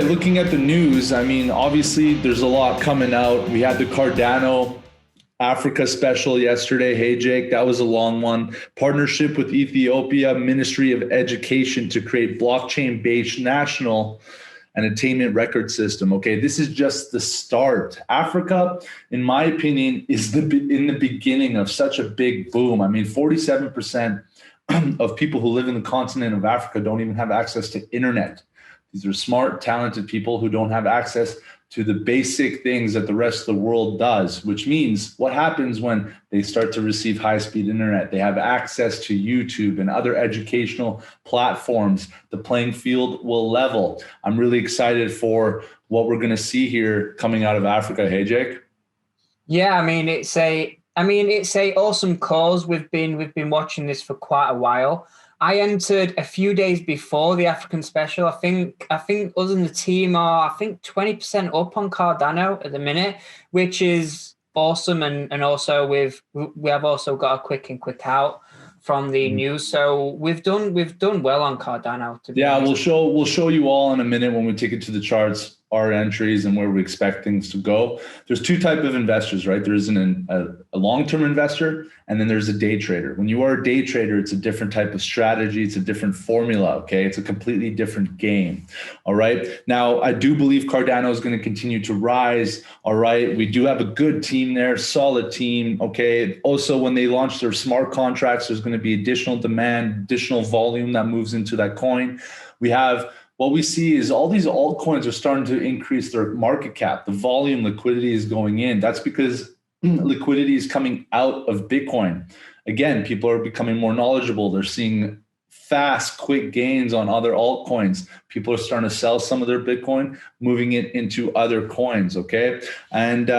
looking at the news, I mean, obviously there's a lot coming out. We had the Cardano Africa special yesterday. Hey, Jake, that was a long one. Partnership with Ethiopia Ministry of Education to create blockchain-based national and attainment record system. Okay, this is just the start. Africa, in my opinion, is in the beginning of such a big boom. I mean, 47% of people who live in the continent of Africa don't even have access to internet. These are smart, talented people who don't have access to the basic things that the rest of the world does, which means what happens when they start to receive high-speed internet? They have access to YouTube and other educational platforms. The playing field will level. I'm really excited for what we're going to see here coming out of Africa. Hey, Jake? Yeah, I mean, it's a awesome cause. We've been watching this for quite a while. I entered a few days before the African special. I think us and the team are, 20% up on Cardano at the minute, which is awesome. And also we have also got a quick in, quick out from the news. So we've done well on Cardano. We'll show you all in a minute when we take it to the charts, our entries and where we expect things to go. There's two types of investors, right? There's a long-term investor, and then there's a day trader. When you are a day trader, it's a different type of strategy. It's a different formula, okay? It's a completely different game, all right? Now, I do believe Cardano is going to continue to rise, all right? We do have a good team there, solid team, okay? Also, when they launch their smart contracts, there's going to be additional demand, additional volume that moves into that coin. What we see is all these altcoins are starting to increase their market cap. The volume, liquidity is going in. That's because liquidity is coming out of Bitcoin. Again, people are becoming more knowledgeable. They're seeing fast, quick gains on other altcoins. People are starting to sell some of their Bitcoin, moving it into other coins, okay? And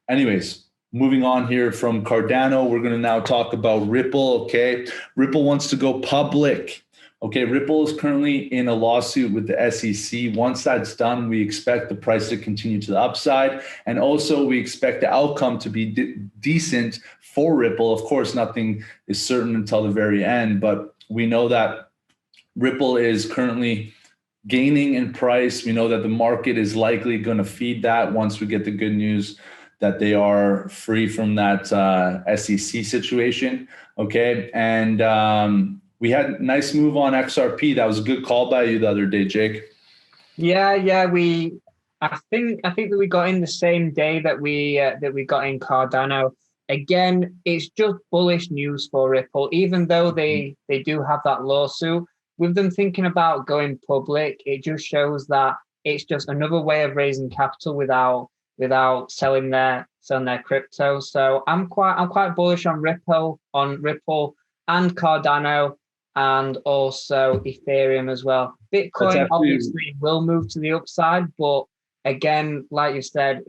anyways, moving on here from Cardano, we're going to now talk about Ripple, okay? Ripple wants to go public. Okay, Ripple is currently in a lawsuit with the SEC. Once that's done, we expect the price to continue to the upside. And also we expect the outcome to be decent for Ripple. Of course, nothing is certain until the very end, but we know that Ripple is currently gaining in price. We know that the market is likely going to feed that once we get the good news that they are free from that SEC situation, okay? And we had a nice move on XRP. That was a good call by you the other day, Jake. Yeah. I think that we got in the same day that we got in Cardano. Again, it's just bullish news for Ripple, even though they do have that lawsuit. With them thinking about going public, it just shows that it's just another way of raising capital without selling their crypto. So I'm quite bullish on Ripple and Cardano, and also Ethereum as well. Bitcoin obviously will move to the upside, but again, like you said,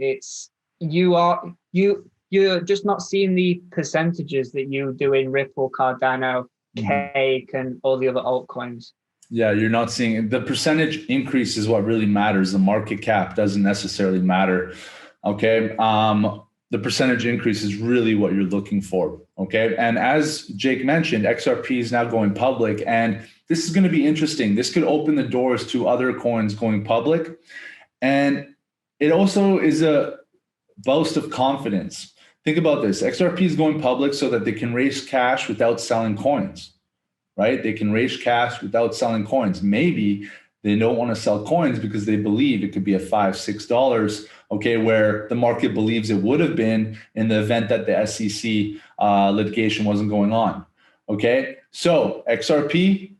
you're just not seeing the percentages that you do in Ripple, Cardano, Cake, and all the other altcoins. Yeah, you're not seeing the percentage increase is what really matters. The market cap doesn't necessarily matter. Okay. The percentage increase is really what you're looking for, okay? And as Jake mentioned, XRP is now going public, and this is going to be interesting. This could open the doors to other coins going public, and it also is a boast of confidence. Think about this. XRP is going public so that they can raise cash without selling coins, right? They can raise cash without selling coins. Maybe they don't want to sell coins because they believe it could be at $5, $6, okay, where the market believes it would have been in the event that the SEC litigation wasn't going on, okay? So XRP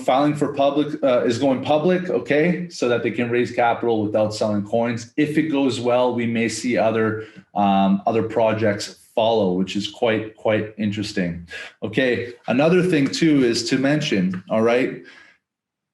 filing for public is going public, okay, so that they can raise capital without selling coins. If it goes well, we may see other projects follow, which is quite interesting. Okay, another thing too is to mention, all right,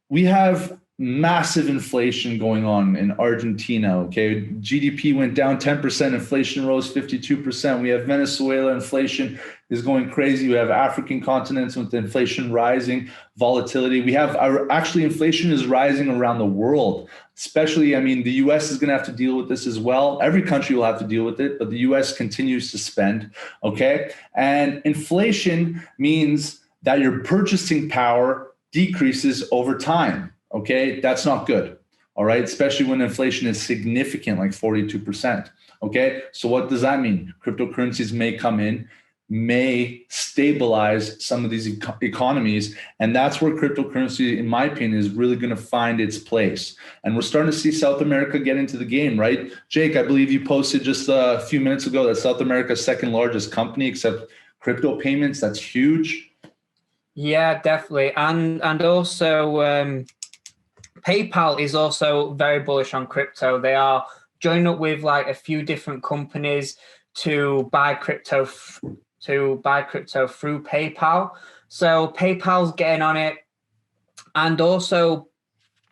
we have massive inflation going on in Argentina, okay? GDP went down 10%, inflation rose 52%. We have Venezuela, inflation is going crazy. We have African continents with inflation rising, volatility. We have actually inflation is rising around the world, especially, I mean, the US is going to have to deal with this as well. Every country will have to deal with it, but the US continues to spend, okay? And inflation means that your purchasing power decreases over time. Okay, that's not good. all right? Especially when inflation is significant, like 42%, okay? So what does that mean? Cryptocurrencies may come in, may stabilize some of these economies. And that's where cryptocurrency, in my opinion, is really going to find its place. And we're starting to see South America get into the game, right? Jake, I believe you posted just a few minutes ago that South America's second largest company, except crypto payments. That's huge. Yeah, definitely. And also PayPal is also very bullish on crypto. They are joining up with like a few different companies to buy crypto through PayPal. So PayPal's getting on it. And also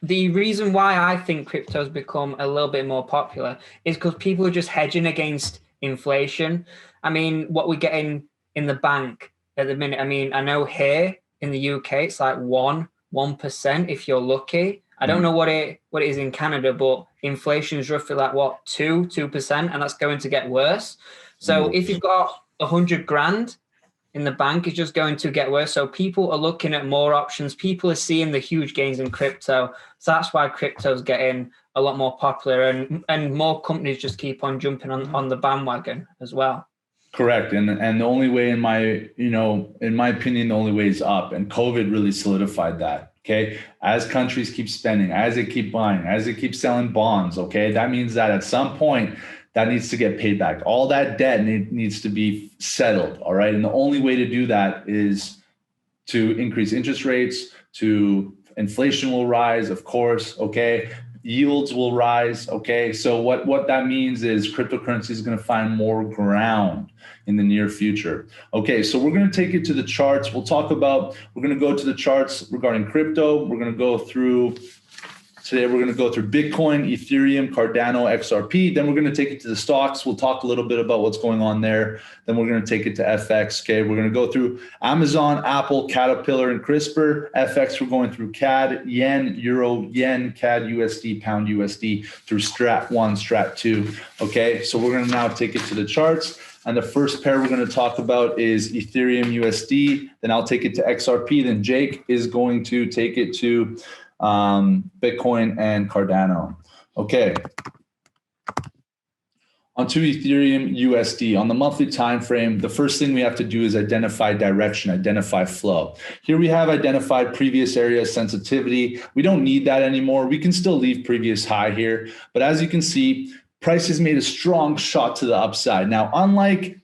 the reason why I think crypto's become a little bit more popular is because people are just hedging against inflation. I mean, what we're getting in the bank at the minute, I mean, I know here in the UK, it's like 1% if you're lucky. I don't know what it is in Canada, but inflation is roughly like what, 2%, and that's going to get worse. So if you've got 100 grand in the bank, it's just going to get worse. So people are looking at more options. People are seeing the huge gains in crypto. So that's why crypto's getting a lot more popular, and more companies just keep on jumping on the bandwagon as well. Correct. And the only way in my opinion, the only way is up. And COVID really solidified that. Okay. As countries keep spending, as they keep buying, as they keep selling bonds, okay, that means that at some point that needs to get paid back. All that debt needs to be settled. All right. And the only way to do that is to increase interest rates, to inflation will rise, of course. Okay. Yields will rise. Okay. So what that means is cryptocurrency is going to find more ground in the near future. Okay. So we're going to take it to the charts. We're going to go to the charts regarding crypto. We're going to go through today. We're going to go through Bitcoin, Ethereum, Cardano, XRP. Then we're going to take it to the stocks. We'll talk a little bit about what's going on there. Then we're going to take it to FX. Okay. We're going to go through Amazon, Apple, Caterpillar, and CRISPR. FX, we're going through CAD, yen, euro, yen, CAD, USD, pound USD, through Strat 1, Strat 2. Okay. So we're going to now take it to the charts. And the first pair we're going to talk about is Ethereum USD. Then I'll take it to XRP. Then Jake is going to take it to Bitcoin and Cardano. Okay. Onto Ethereum USD. On the monthly time frame, the first thing we have to do is identify direction, identify flow. Here we have identified previous area sensitivity. We don't need that anymore. We can still leave previous high here. But as you can see, price has made a strong shot to the upside. Now, unlike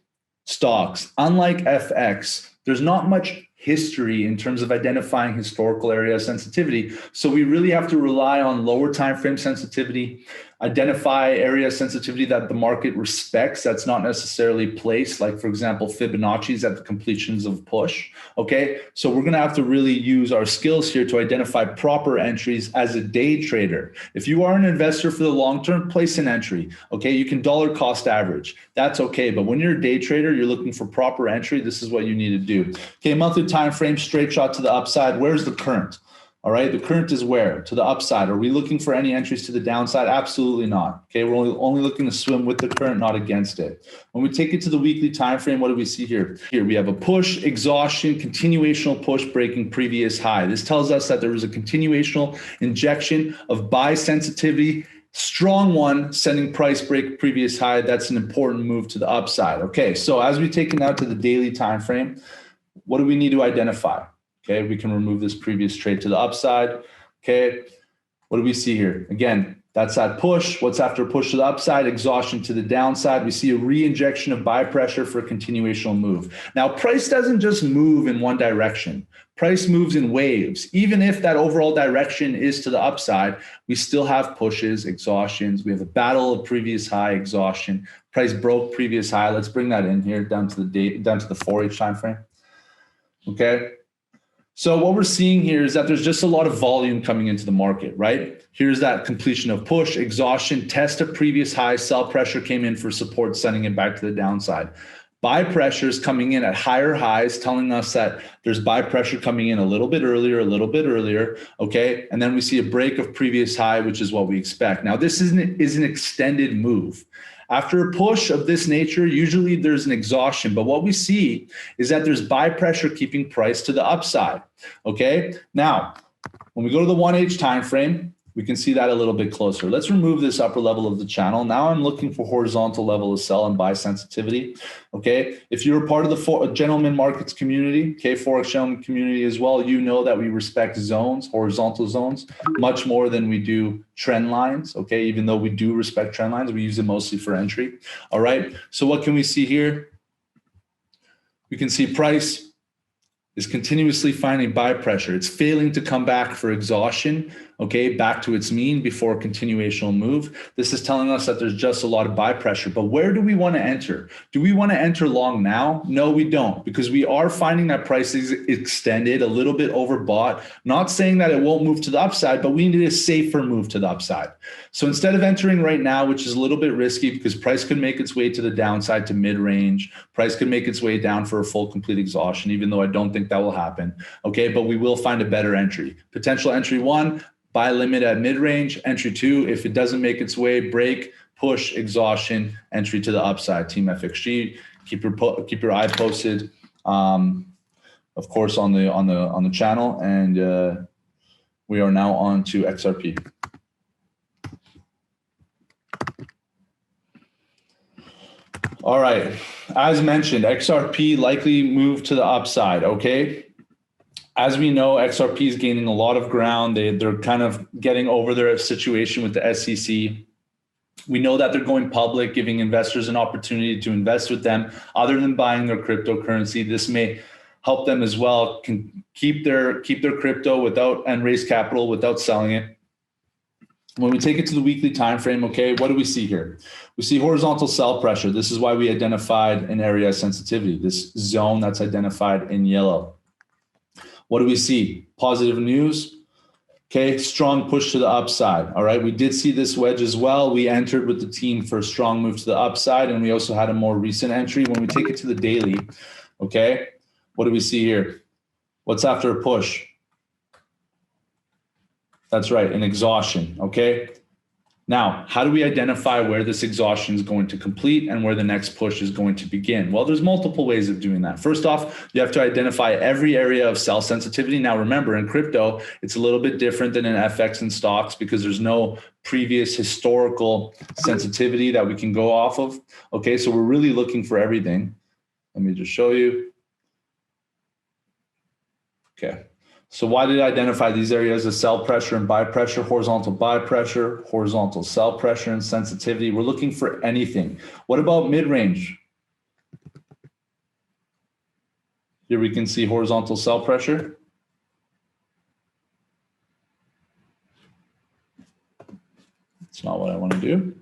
stocks, unlike FX, there's not much history in terms of identifying historical area sensitivity. So we really have to rely on lower time frame sensitivity, identify area sensitivity that the market respects. That's not necessarily placed, like, for example, Fibonacci's at the completions of push. Okay. So we're going to have to really use our skills here to identify proper entries as a day trader. If you are an investor for the long term, place an entry. Okay. You can dollar cost average. That's okay. But when you're a day trader, you're looking for proper entry. This is what you need to do. Okay. Monthly time frame, straight shot to the upside. Where's the current? All right. The current is where? To the upside. Are we looking for any entries to the downside? Absolutely not. Okay. We're only looking to swim with the current, not against it. When we take it to the weekly time frame, what do we see here? Here we have a push, exhaustion, continuational push breaking previous high. This tells us that there was a continuational injection of buy sensitivity, strong one, sending price break previous high. That's an important move to the upside. Okay. So as we take it out to the daily time frame, what do we need to identify? Okay, we can remove this previous trade to the upside. Okay, what do we see here? Again, that's that push. What's after push to the upside? Exhaustion to the downside. We see a re-injection of buy pressure for a continuational move. Now, price doesn't just move in one direction. Price moves in waves. Even if that overall direction is to the upside, we still have pushes, exhaustions. We have a battle of previous high, exhaustion. Price broke previous high. Let's bring that in here down to the 4H time frame. Okay. So what we're seeing here is that there's just a lot of volume coming into the market, right? Here's that completion of push, exhaustion, test of previous high, sell pressure came in for support, sending it back to the downside. Buy pressure is coming in at higher highs, telling us that there's buy pressure coming in a little bit earlier, okay? And then we see a break of previous high, which is what we expect. Now, this is an extended move. After a push of this nature, usually there's an exhaustion, but what we see is that there's buy pressure keeping price to the upside, okay? Now, when we go to the 1H time frame, We can see that a little bit closer. Let's remove this upper level of the channel. Now I'm looking for horizontal level of sell and buy sensitivity. Okay. If you're a part of the gentleman markets community, okay, Forex gentleman community as well, you know that we respect zones, horizontal zones, much more than we do trend lines. Okay. Even though we do respect trend lines, we use it mostly for entry. All right. So what can we see here? We can see price is continuously finding buy pressure. It's failing to come back for exhaustion, okay, back to its mean before a continuational move. This is telling us that there's just a lot of buy pressure. But where do we want to enter? Do we want to enter long now? No, we don't, because we are finding that price is extended, a little bit overbought. Not saying that it won't move to the upside, but we need a safer move to the upside. So instead of entering right now, which is a little bit risky because price could make its way to the downside to mid-range, price could make its way down for a full complete exhaustion, even though I don't think that will happen. Okay, but we will find a better entry. Potential entry 1, buy limit at mid-range. Entry 2, if it doesn't make its way, break, push, exhaustion, entry to the upside. Team FXG, keep your eye posted, of course, on the channel. And we are now on to XRP. All right, as mentioned, XRP likely moved to the upside, okay? As we know, XRP is gaining a lot of ground. They're kind of getting over their situation with the SEC. We know that they're going public, giving investors an opportunity to invest with them other than buying their cryptocurrency. This may help them as well, can keep their crypto without and raise capital without selling it. When we take it to the weekly time frame, okay, what do we see here? We see horizontal sell pressure. This is why we identified an area of sensitivity, this zone that's identified in yellow. What do we see? Positive news. Okay, strong push to the upside. All right, we did see this wedge as well. We entered with the team for a strong move to the upside, and we also had a more recent entry. When we take it to the daily, okay, what do we see here? What's after a push? That's right, an exhaustion, okay? Now, how do we identify where this exhaustion is going to complete and where the next push is going to begin? Well, there's multiple ways of doing that. First off, you have to identify every area of sell sensitivity. Now, remember, in crypto, it's a little bit different than in FX and stocks because there's no previous historical sensitivity that we can go off of. Okay, so we're really looking for everything. Let me just show you. Okay. So why did I identify these areas of sell pressure and buy pressure, horizontal buy pressure, horizontal sell pressure and sensitivity? We're looking for anything. What about mid-range? Here we can see horizontal sell pressure. It's not what I want to do,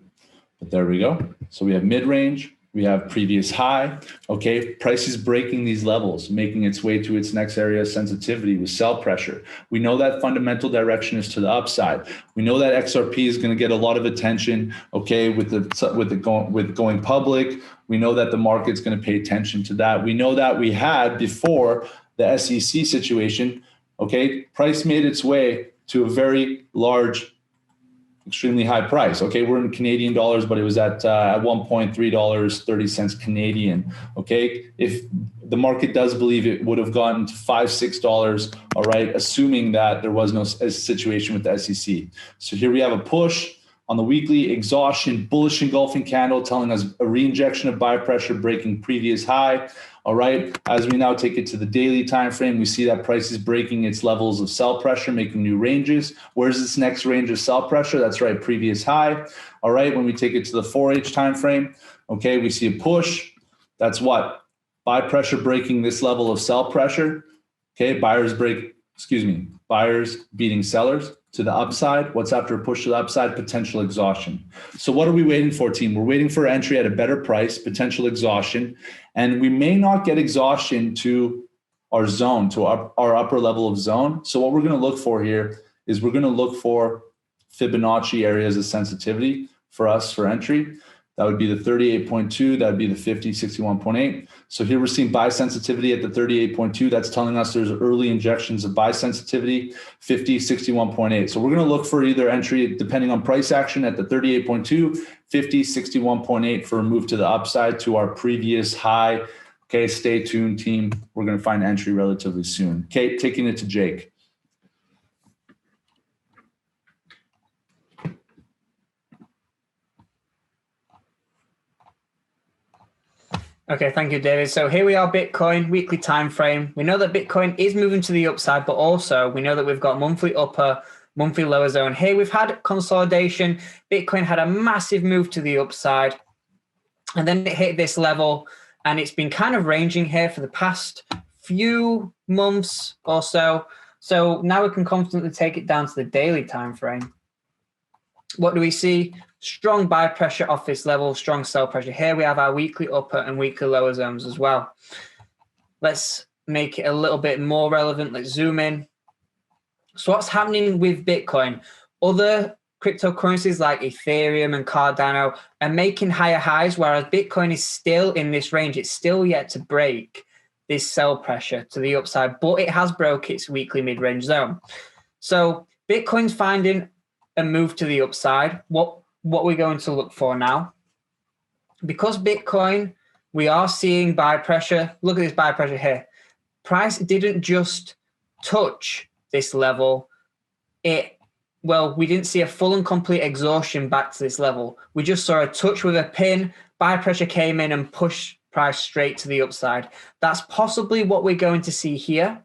but there we go. So we have mid-range. We have previous high, okay? Price is breaking these levels, making its way to its next area of sensitivity with sell pressure. We know that fundamental direction is to the upside. We know that XRP is going to get a lot of attention, okay, with going public. We know that the market's going to pay attention to that. We know that we had before the SEC situation, okay, price made its way to a very large, extremely high price. Okay, we're in Canadian dollars, but it was at $1.330 Canadian. Okay, if the market does believe it would have gotten to $5-6, all right, assuming that there was no situation with the SEC. So here we have a push on the weekly, exhaustion, bullish engulfing candle telling us a reinjection of buy pressure breaking previous high. All right, as we now take it to the daily time frame, we see that price is breaking its levels of sell pressure, making new ranges. Where's this next range of sell pressure? That's right, previous high. All right, when we take it to the 4H time frame, okay, we see a push. That's what? Buy pressure breaking this level of sell pressure. Okay, buyers beating sellers to the upside. What's after a push to the upside? Potential exhaustion. So what are we waiting for, team? We're waiting for entry at a better price, potential exhaustion. And we may not get exhaustion to our zone, to our upper level of zone. So what we're going to look for here is we're going to look for Fibonacci areas of sensitivity for us for entry. That would be the 38.2. That would be the 50, 61.8. So here we're seeing buy sensitivity at the 38.2. That's telling us there's early injections of buy sensitivity, 50, 61.8. So we're going to look for either entry, depending on price action, at the 38.2, 50, 61.8 for a move to the upside to our previous high. Okay, stay tuned, team. We're going to find entry relatively soon. Okay, taking it to Jake. Okay, thank you, David. So here we are, Bitcoin, weekly time frame. We know that Bitcoin is moving to the upside, but also we know that we've got monthly upper, monthly lower zone. Here we've had consolidation. Bitcoin had a massive move to the upside, and then it hit this level, and it's been kind of ranging here for the past few months or so. So now we can confidently take it down to the daily time frame. What do we see? Strong buy pressure off this level, strong sell pressure. Here we have our weekly upper and weekly lower zones as well. Let's make it a little bit more relevant. Let's zoom in. So what's happening with Bitcoin? Other cryptocurrencies like Ethereum and Cardano are making higher highs, whereas Bitcoin is still in this range. It's still yet to break this sell pressure to the upside, but it has broke its weekly mid-range zone. So Bitcoin's finding a move to the upside. What we're going to look for now, because Bitcoin, we are seeing buy pressure. Look at this buy pressure here. Price didn't just touch this level. We didn't see a full and complete exhaustion back to this level. We just saw a touch with a pin. Buy pressure came in and pushed price straight to the upside. That's possibly what we're going to see here,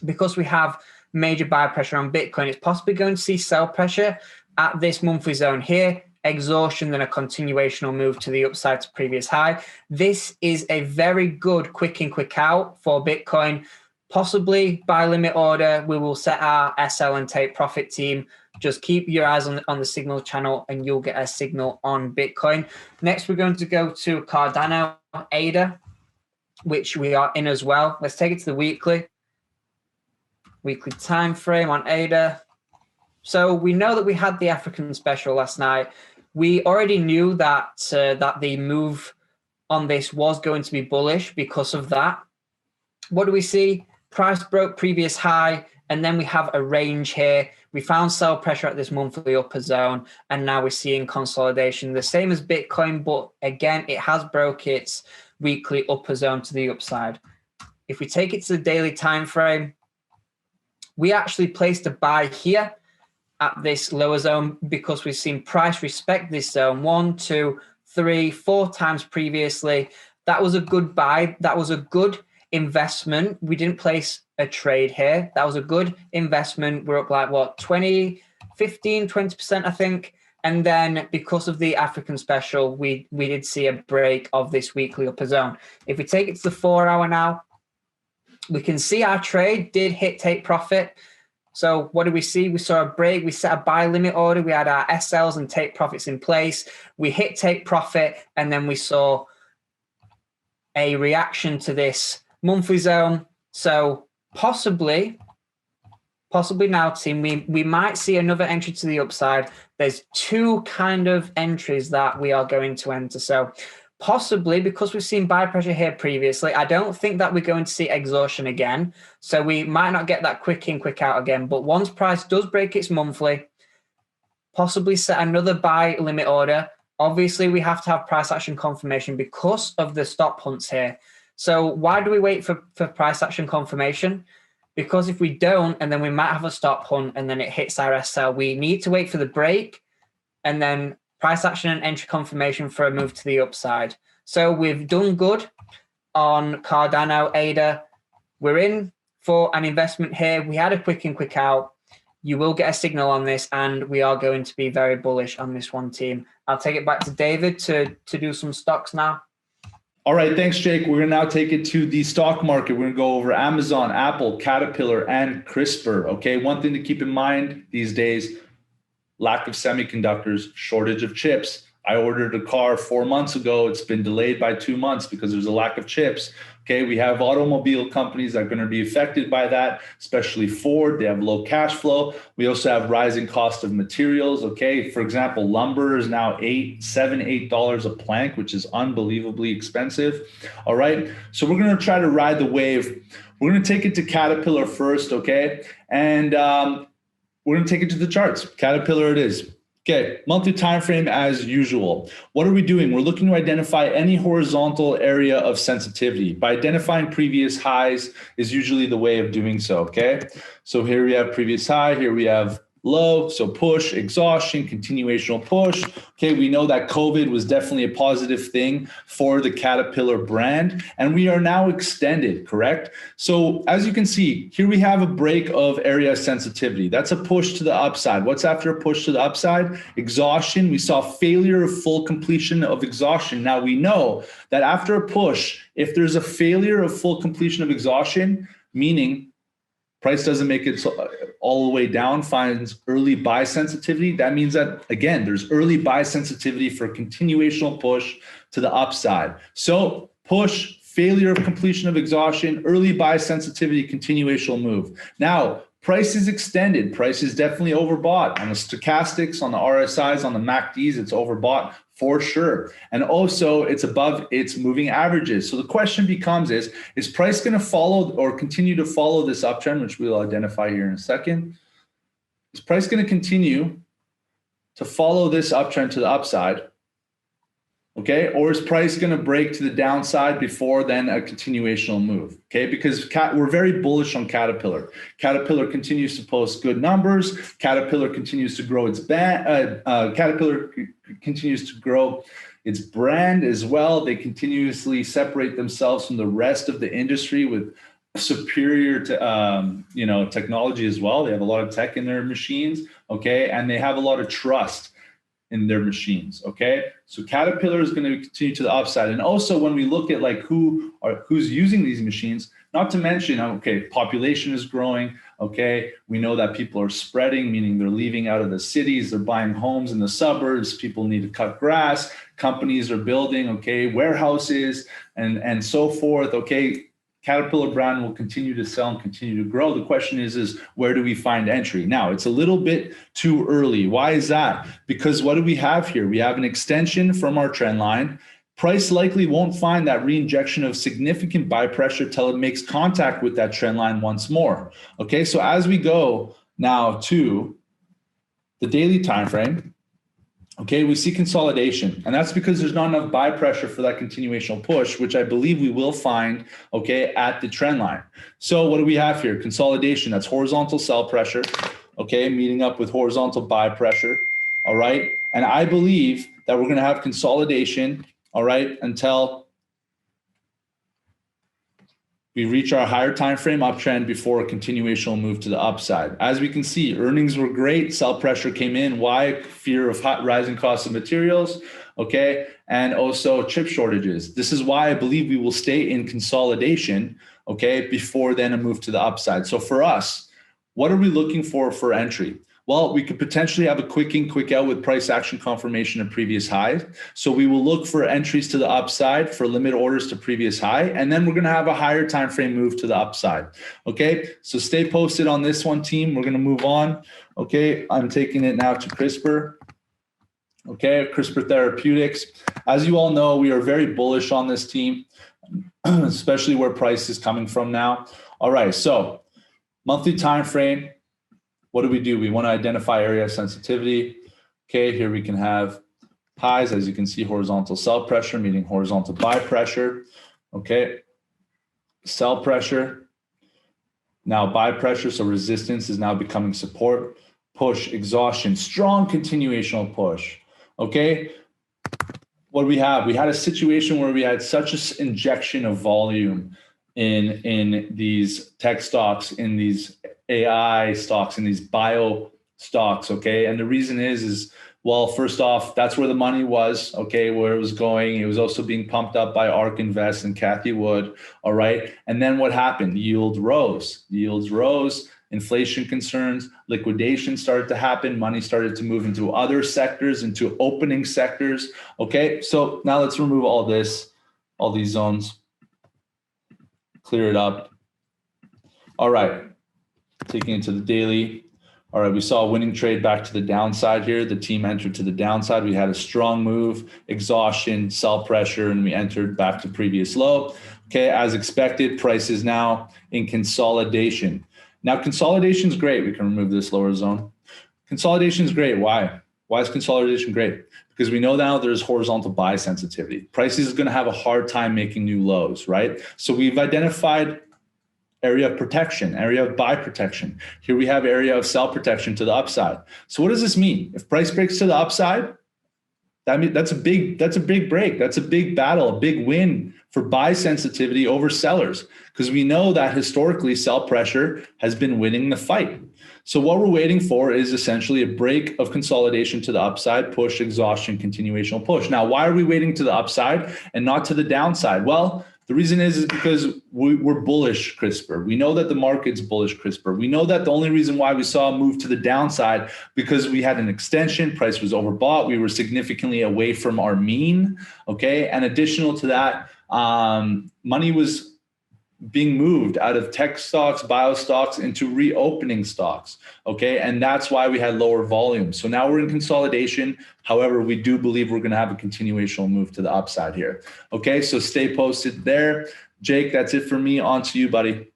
because we have major buy pressure on Bitcoin. It's possibly going to see sell pressure at this monthly zone here, exhaustion, then a continuational move to the upside to previous high. This is a very good quick in, quick out for Bitcoin. Possibly buy limit order. We will set our SL and take profit team. Just keep your eyes on the signal channel and you'll get a signal on Bitcoin. Next, we're going to go to Cardano ADA, which we are in as well. Let's take it to the weekly time frame on ADA. So we know that we had the African special last night. We already knew that that the move on this was going to be bullish because of that. What do we see? Price broke previous high, and then we have a range here. We found sell pressure at this monthly upper zone, and now we're seeing consolidation. The same as Bitcoin, but again, it has broke its weekly upper zone to the upside. If we take it to the daily time frame, we actually placed a buy here at this lower zone because we've seen price respect this zone 1, 2, 3, 4 times previously. That was a good buy. That was a good investment. We didn't place a trade here. That was a good investment. We're up like what, 20, 15, 20%, I think. And then because of the African special, we did see a break of this weekly upper zone. If we take it to the 4 hour now, we can see our trade did hit take profit. So what do we see? We saw a break. We set a buy limit order. We had our SLs and take profits in place. We hit take profit, and then we saw a reaction to this monthly zone. So possibly now, team, we might see another entry to the upside. There's 2 kind of entries that we are going to enter. So possibly, because we've seen buy pressure here previously, I don't think that we're going to see exhaustion again. So we might not get that quick in, quick out again. But once price does break its monthly, possibly set another buy limit order. Obviously, we have to have price action confirmation because of the stop hunts here. So why do we wait for price action confirmation? Because if we don't, and then we might have a stop hunt and then it hits our SL, we need to wait for the break and then price action and entry confirmation for a move to the upside. So we've done good on Cardano ADA. We're in for an investment here. We had a quick in, quick out. You will get a signal on this, and we are going to be very bullish on this one, team. I'll take it back to David to do some stocks now. All right, thanks, Jake. We're going to now take it to the stock market. We're going to go over Amazon, Apple, Caterpillar, and CRISPR. Okay, one thing to keep in mind these days, lack of semiconductors, shortage of chips. I ordered a car 4 months ago. It's been delayed by 2 months because there's a lack of chips. Okay, we have automobile companies that are going to be affected by that, especially Ford. They have low cash flow. We also have rising cost of materials. Okay, for example, lumber is now $8 a plank, which is unbelievably expensive. All right, so we're going to try to ride the wave. We're going to take it to Caterpillar first, okay? And we're going to take it to the charts. Caterpillar it is. Okay, monthly time frame as usual. What are we doing? We're looking to identify any horizontal area of sensitivity. By identifying previous highs is usually the way of doing so, okay? So here we have previous high, here we have low. So push, exhaustion, continuational push. Okay, we know that COVID was definitely a positive thing for the Caterpillar brand, and we are now extended, correct? So as you can see, here we have a break of area sensitivity. That's a push to the upside. What's after a push to the upside? Exhaustion. We saw failure of full completion of exhaustion. Now we know that after a push, if there's a failure of full completion of exhaustion, meaning price doesn't make it all the way down, finds early buy sensitivity, that means that, again, there's early buy sensitivity for continuational push to the upside. So push, failure of completion of exhaustion, early buy sensitivity, continuational move. Now, price is extended. Price is definitely overbought. On the stochastics, on the RSIs, on the MACDs, it's overbought for sure. And also it's above its moving averages. So the question becomes is price going to follow or continue to follow this uptrend, which we'll identify here in a second? Is price going to continue to follow this uptrend to the upside? Okay, or is price going to break to the downside before then a continuational move? Okay, because we're very bullish on Caterpillar. Caterpillar continues to post good numbers. Caterpillar continues to grow its Caterpillar continues to grow its brand as well. They continuously separate themselves from the rest of the industry with superior to technology as well. They have a lot of tech in their machines. Okay, and they have a lot of trust in their machines. Okay, so Caterpillar is going to continue to the upside. And also when we look at like who's using these machines, not to mention, okay, population is growing. Okay, we know that people are spreading, meaning they're leaving out of the cities, they're buying homes in the suburbs, people need to cut grass, companies are building, okay, warehouses and so forth. Okay, Caterpillar brand will continue to sell and continue to grow. The question is where do we find entry? Now, it's a little bit too early. Why is that? Because what do we have here? We have an extension from our trend line. Price likely won't find that reinjection of significant buy pressure till it makes contact with that trend line once more. Okay, so as we go now to the daily time frame, okay, we see consolidation, and that's because there's not enough buy pressure for that continuational push, which I believe we will find, okay, at the trend line. So what do we have here? Consolidation, that's horizontal sell pressure, okay, meeting up with horizontal buy pressure, all right? And I believe that we're gonna have consolidation, all right, until we reach our higher time frame uptrend before a continuational move to the upside. As we can see, earnings were great. Sell pressure came in. Why? Fear of rising costs of materials, okay? And also chip shortages. This is why I believe we will stay in consolidation, okay, before then a move to the upside. So for us, what are we looking for entry? Well, we could potentially have a quick in, quick out with price action confirmation of previous highs. So we will look for entries to the upside for limit orders to previous high, and then we're going to have a higher time frame move to the upside. Okay, so stay posted on this one, team. We're going to move on. Okay, I'm taking it now to CRISPR. Okay, CRISPR Therapeutics. As you all know, we are very bullish on this team, especially where price is coming from now. All right, so monthly time frame. What do? We want to identify area sensitivity. Okay, here we can have highs, as you can see, horizontal sell pressure, meaning horizontal buy pressure. Okay, sell pressure. Now buy pressure, so resistance is now becoming support. Push, exhaustion, strong continuational push. Okay, what do we have? We had a situation where we had such an injection of volume in these tech stocks, in these AI stocks, in these bio stocks, okay? And the reason is well, first off, that's where the money was, okay, where it was going. It was also being pumped up by ARK Invest and Cathie Wood, all right? And then what happened? Yields rose, inflation concerns, liquidation started to happen, money started to move into other sectors, into opening sectors, okay? So now let's remove all this, all these zones. Clear it up. All right, taking it to the daily. All right, we saw a winning trade back to the downside here. The team entered to the downside. We had a strong move, exhaustion, sell pressure, and we entered back to previous low. Okay, as expected, price is now in consolidation. Now, consolidation is great. We can remove this lower zone. Consolidation is great. Why? Why is consolidation great? Because we know now there's horizontal buy sensitivity. Prices is going to have a hard time making new lows, right? So we've identified area of protection, area of buy protection. Here we have area of sell protection to the upside. So what does this mean? If price breaks to the upside, that's a big break. That's a big battle, a big win for buy sensitivity over sellers, because we know that historically sell pressure has been winning the fight. So what we're waiting for is essentially a break of consolidation to the upside, push, exhaustion, continuational push. Now, why are we waiting to the upside and not to the downside? Well, the reason is because we're bullish CRISPR. We know that the market's bullish CRISPR. We know that the only reason why we saw a move to the downside because we had an extension, price was overbought, we were significantly away from our mean, okay? And additional to that, money was being moved out of tech stocks, bio stocks into reopening stocks, okay? And that's why we had lower volume. So now we're in consolidation. However, we do believe we're gonna have a continuational move to the upside here, okay? So stay posted there. Jake, that's it for me. On to you, buddy.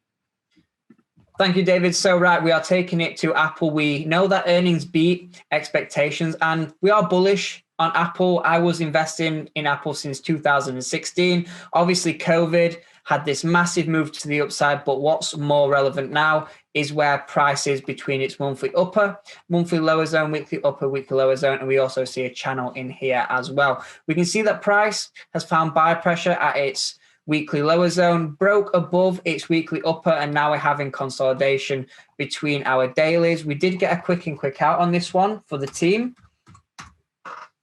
Thank you, David. So right, we are taking it to Apple. We know that earnings beat expectations and we are bullish on Apple. I was investing in Apple since 2016. Obviously, COVID had this massive move to the upside, but what's more relevant now is where price is between its monthly upper, monthly lower zone, weekly upper, weekly lower zone, and we also see a channel in here as well. We can see that price has found buy pressure at its weekly lower zone, broke above its weekly upper, and now we're having consolidation between our dailies. We did get a quick in, quick out on this one for the team.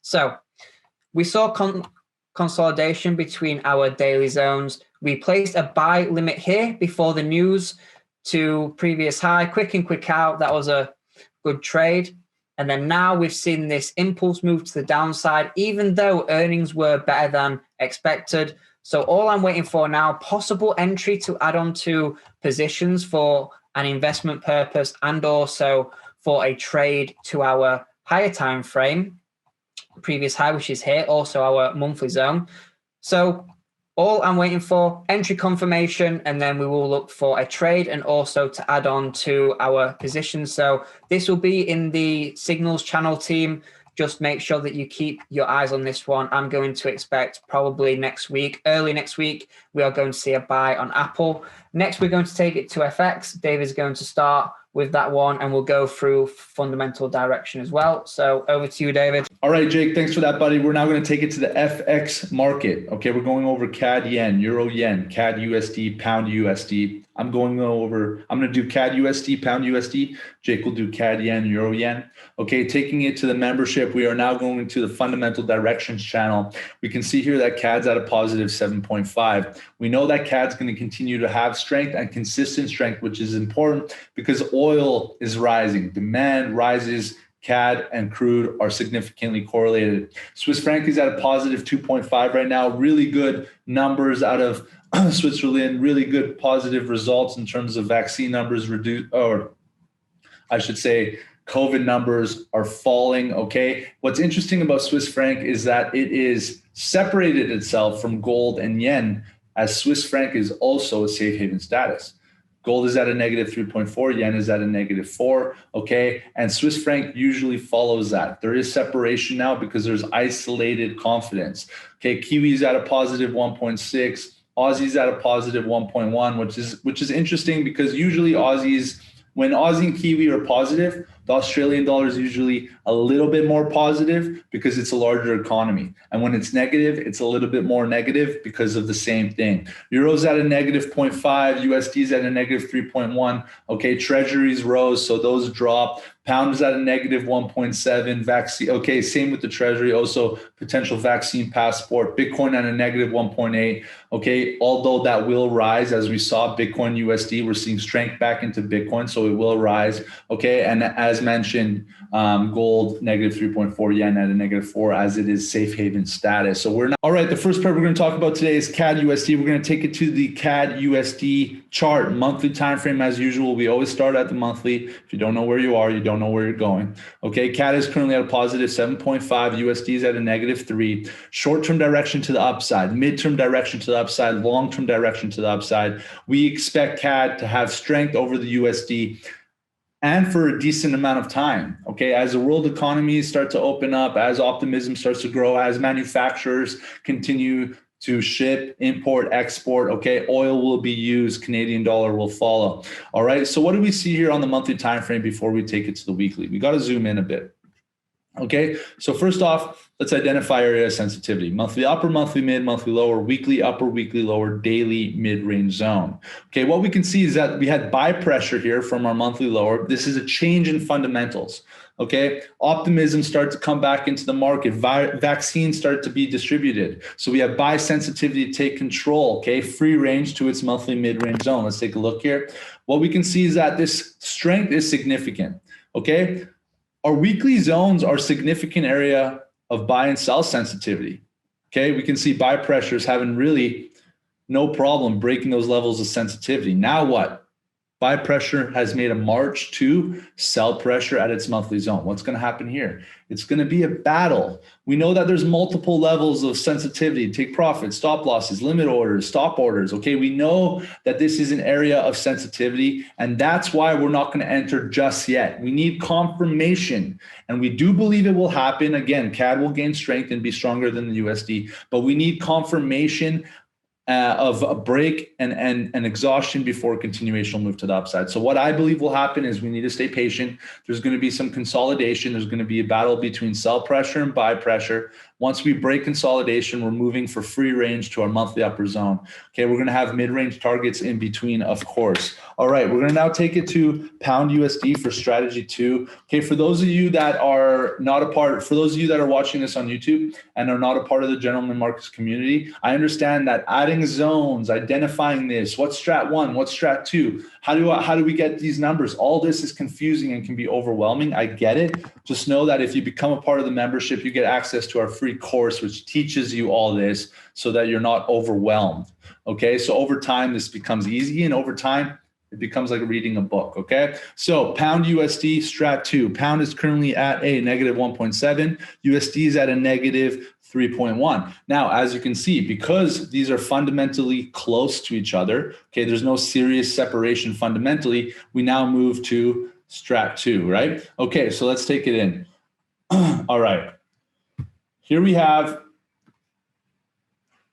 So we saw consolidation between our daily zones. We placed a buy limit here before the news to previous high, quick in, quick out. That was a good trade. And then now we've seen this impulse move to the downside, even though earnings were better than expected. So all I'm waiting for now, possible entry to add on to positions for an investment purpose and also for a trade to our higher time frame, previous high, which is here, also our monthly zone. So all I'm waiting for, entry confirmation, and then we will look for a trade and also to add on to our position. So this will be in the signals channel team. Just make sure that you keep your eyes on this one. I'm going to expect probably next week, early next week, we are going to see a buy on Apple. Next, we're going to take it to FX. David's going to start with that one and we'll go through fundamental direction as well. So over to you, David. All right, Jake, thanks for that, buddy. We're now going to take it to the FX market. Okay, we're going over CAD yen, Euro yen, CAD USD, Pound USD. I'm going to do CAD USD, Pound USD. Jake will do CAD yen, Euro yen. Okay, taking it to the membership, we are now going to the fundamental directions channel. We can see here that CAD's at a positive 7.5. We know that CAD's going to continue to have strength and consistent strength, which is important because oil is rising. Demand rises. CAD and crude are significantly correlated. Swiss franc is at a positive 2.5 right now. Really good numbers out of Switzerland, really good positive results in terms of vaccine numbers reduced, or I should say COVID numbers are falling, okay? What's interesting about Swiss franc is that it is separated itself from gold and yen, as Swiss franc is also a safe haven status. Gold is at a negative 3.4, yen is at a negative 4, okay? And Swiss franc usually follows that. There is separation now because there's isolated confidence. Okay, Kiwi is at a positive 1.6, Aussie's at a positive 1.1, which is interesting because usually Aussies, when Aussie and Kiwi are positive, the Australian dollar is usually a little bit more positive because it's a larger economy. And when it's negative, it's a little bit more negative because of the same thing. Euro's at a negative 0.5, USD's at a negative 3.1. Okay, treasuries rose, so those dropped. Pound is at a negative 1.7. Vaccine, okay, same with the treasury, also potential vaccine passport. Bitcoin at a negative 1.8. Okay, although that will rise, as we saw Bitcoin USD, we're seeing strength back into Bitcoin, so it will rise. Okay, and as mentioned, gold negative 3.4, yen at a negative 4, as it is safe haven status. So we're not all right. The first part we're going to talk about today is CAD USD. We're going to take it to the CAD USD chart, monthly time frame as usual. We always start at the monthly. If you don't know where you are, you don't know where you're going. Okay, CAD is currently at a positive 7.5. USD is at a negative 3. Short-term direction to the upside, midterm direction to the upside, long-term direction to the upside. We expect CAD to have strength over the USD and for a decent amount of time, okay? As the world economies start to open up, as optimism starts to grow, as manufacturers continue to ship, import, export. Okay, oil will be used, Canadian dollar will follow. All right, so what do we see here on the monthly time frame before we take it to the weekly? We got to zoom in a bit. Okay, so first off, let's identify area of sensitivity. Monthly upper, monthly mid, monthly lower, weekly upper, weekly lower, daily mid-range zone. Okay, what we can see is that we had buy pressure here from our monthly lower. This is a change in fundamentals. Okay, optimism started to come back into the market. Vaccines started to be distributed. So we have buy sensitivity to take control. Okay, free range to its monthly mid-range zone. Let's take a look here. What we can see is that this strength is significant. Okay, our weekly zones are significant area of buy and sell sensitivity. Okay, we can see buy pressures having really no problem breaking those levels of sensitivity. Now what? Buy pressure has made a march to sell pressure at its monthly zone. What's going to happen here? It's going to be a battle. We know that there's multiple levels of sensitivity. Take profits, stop losses, limit orders, stop orders. Okay, we know that this is an area of sensitivity, and that's why we're not going to enter just yet. We need confirmation, and we do believe it will happen. Again, CAD will gain strength and be stronger than the USD, but we need confirmation of a break and exhaustion before continuation will move to the upside. So what I believe will happen is we need to stay patient. There's going to be some consolidation. There's going to be a battle between sell pressure and buy pressure. Once we break consolidation, we're moving for free range to our monthly upper zone. Okay, we're going to have mid-range targets in between, of course. All right, we're going to now take it to pound USD for strategy 2. Okay, for those of you that are not a part, for those of you that are watching this on YouTube and are not a part of the Gentleman Markets community, I understand that adding zones, identifying this, what's strat 1, what's strat 2, how do we get these numbers? All this is confusing and can be overwhelming. I get it. Just know that if you become a part of the membership, you get access to our free course, which teaches you all this so that you're not overwhelmed. Okay, so over time, this becomes easy, and over time, it becomes like reading a book. Okay, so pound USD strat 2. Pound is currently at a negative 1.7. USD is at a negative 3.1. Now, as you can see, because these are fundamentally close to each other, okay, there's no serious separation fundamentally, we now move to strat 2, right? Okay, so let's take it in. All right. Here we have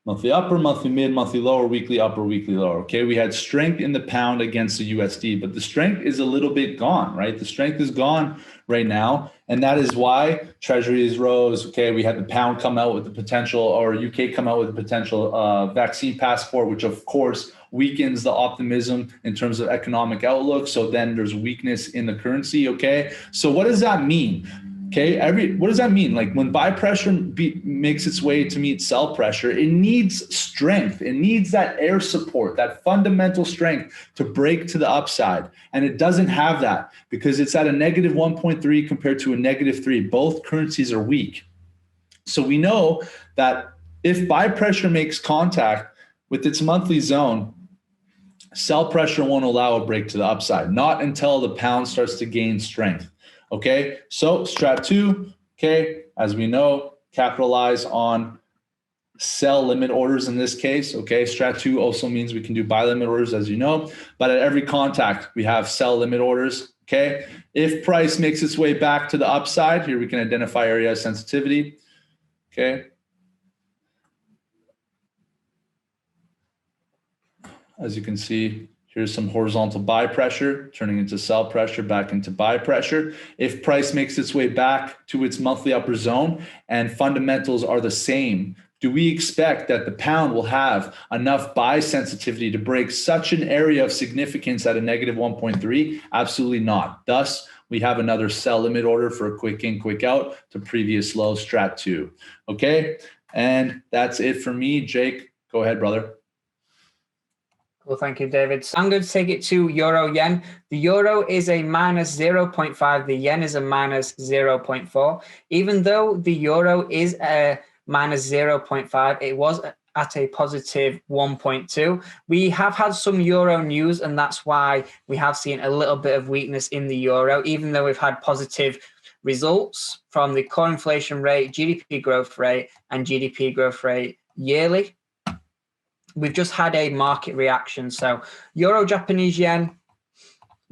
monthly upper, monthly mid, monthly lower, weekly upper, weekly lower. Okay, we had strength in the pound against the USD, but the strength is a little bit gone, right? The strength is gone right now, and that is why treasuries rose. Okay, we had the pound come out with the potential, or UK come out with the potential vaccine passport, which of course weakens the optimism in terms of economic outlook. So then there's weakness in the currency. Okay, so what does that mean? Okay, what does that mean? Like when buy pressure makes its way to meet sell pressure, it needs strength. It needs that air support, that fundamental strength to break to the upside. And it doesn't have that because it's at a negative 1.3 compared to a negative 3. Both currencies are weak. So we know that if buy pressure makes contact with its monthly zone, sell pressure won't allow a break to the upside, not until the pound starts to gain strength. Okay, so strat 2, okay, as we know, capitalize on sell limit orders in this case. Okay, strat 2 also means we can do buy limit orders, as you know, but at every contact, we have sell limit orders. Okay, if price makes its way back to the upside, here we can identify area of sensitivity. Okay, as you can see, here's some horizontal buy pressure turning into sell pressure, back into buy pressure. If price makes its way back to its monthly upper zone and fundamentals are the same, do we expect that the pound will have enough buy sensitivity to break such an area of significance at a negative 1.3? Absolutely not. Thus, we have another sell limit order for a quick in, quick out to previous low strat 2. Okay, and that's it for me. Jake, go ahead, brother. Well, thank you, David. So I'm going to take it to euro yen. The euro is a minus 0.5. The yen is a minus 0.4. Even though the euro is a minus 0.5, it was at a positive 1.2. We have had some euro news, and that's why we have seen a little bit of weakness in the euro, even though we've had positive results from the core inflation rate, GDP growth rate, and GDP growth rate yearly. We've just had a market reaction. So euro Japanese yen,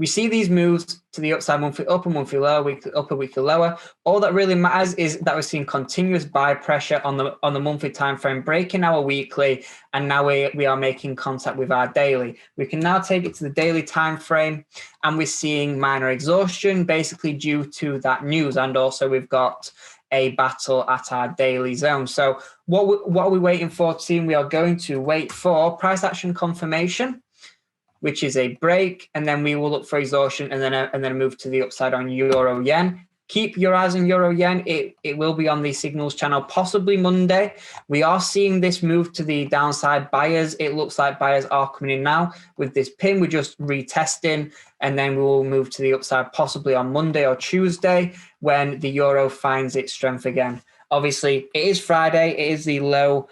we see these moves to the upside, monthly upper, monthly lower, weekly upper, weekly lower. All that really matters is that we're seeing continuous buy pressure on the monthly time frame, breaking our weekly, and now we are making contact with our daily. We can now take it to the daily time frame, and we're seeing minor exhaustion, basically due to that news, and also we've got a battle at our daily zone. So what are we waiting for, team? We are going to wait for price action confirmation, which is a break, and then we will look for exhaustion, and then a move to the upside on euro yen. Keep your eyes on euro yen. It will be on the signals channel, possibly Monday. We are seeing this move to the downside buyers. It looks like buyers are coming in now with this pin. We're just retesting, and then we will move to the upside possibly on Monday or Tuesday when the euro finds its strength again. Obviously, it is Friday. It is the low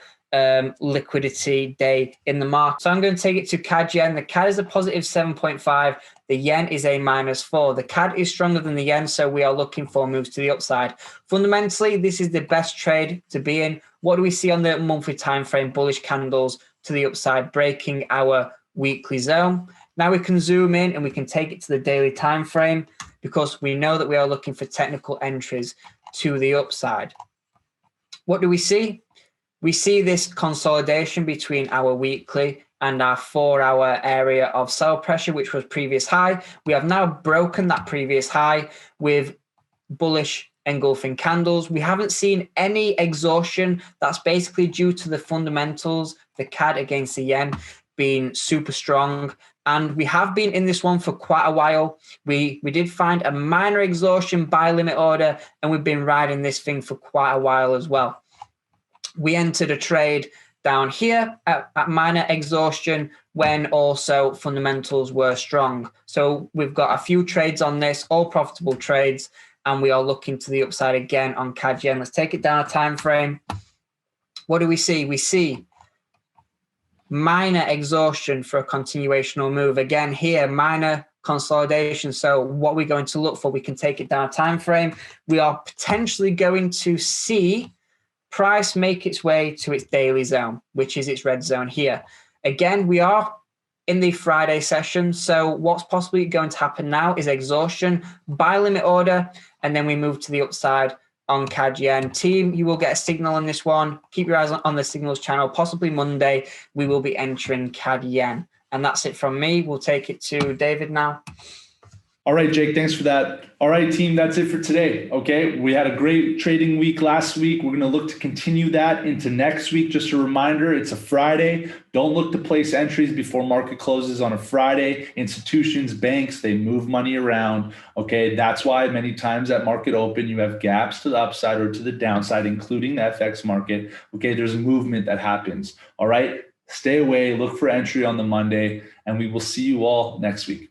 liquidity day in the market. So I'm going to take it to CAD yen. The CAD is a positive 7.5. The yen is a -4. The CAD is stronger than the yen, so we are looking for moves to the upside. Fundamentally, this is the best trade to be in. What do we see on the monthly time frame? Bullish candles to the upside, breaking our weekly zone. Now we can zoom in and we can take it to the daily time frame, because we know that we are looking for technical entries to the upside. What do we see? We see this consolidation between our weekly and our 4-hour area of sell pressure, which was previous high. We have now broken that previous high with bullish engulfing candles. We haven't seen any exhaustion. That's basically due to the fundamentals, the CAD against the yen being super strong. And we have been in this one for quite a while. We did find a minor exhaustion buy limit order, and we've been riding this thing for quite a while as well. We entered a trade down here at minor exhaustion when also fundamentals were strong. So we've got a few trades on this, all profitable trades, and we are looking to the upside again on CAD yen. Let's take it down a time frame. What do we see? We see minor exhaustion for a continuational move. Again, here, minor consolidation. So what we're going to look for, we can take it down a time frame. We are potentially going to see price make its way to its daily zone, which is its red zone here. Again, we are in the Friday session. So what's possibly going to happen now is exhaustion, buy limit order, and then we move to the upside on CAD yen. Team, you will get a signal on this one. Keep your eyes on the signals channel. Possibly Monday, we will be entering CAD yen. And that's it from me. We'll take it to David now. All right, Jake, thanks for that. All right, team, that's it for today. Okay, we had a great trading week last week. We're going to look to continue that into next week. Just a reminder, it's a Friday. Don't look to place entries before market closes on a Friday. Institutions, banks, they move money around. Okay, that's why many times at market open, you have gaps to the upside or to the downside, including the FX market. Okay, there's a movement that happens. All right, stay away, look for entry on the Monday, and we will see you all next week.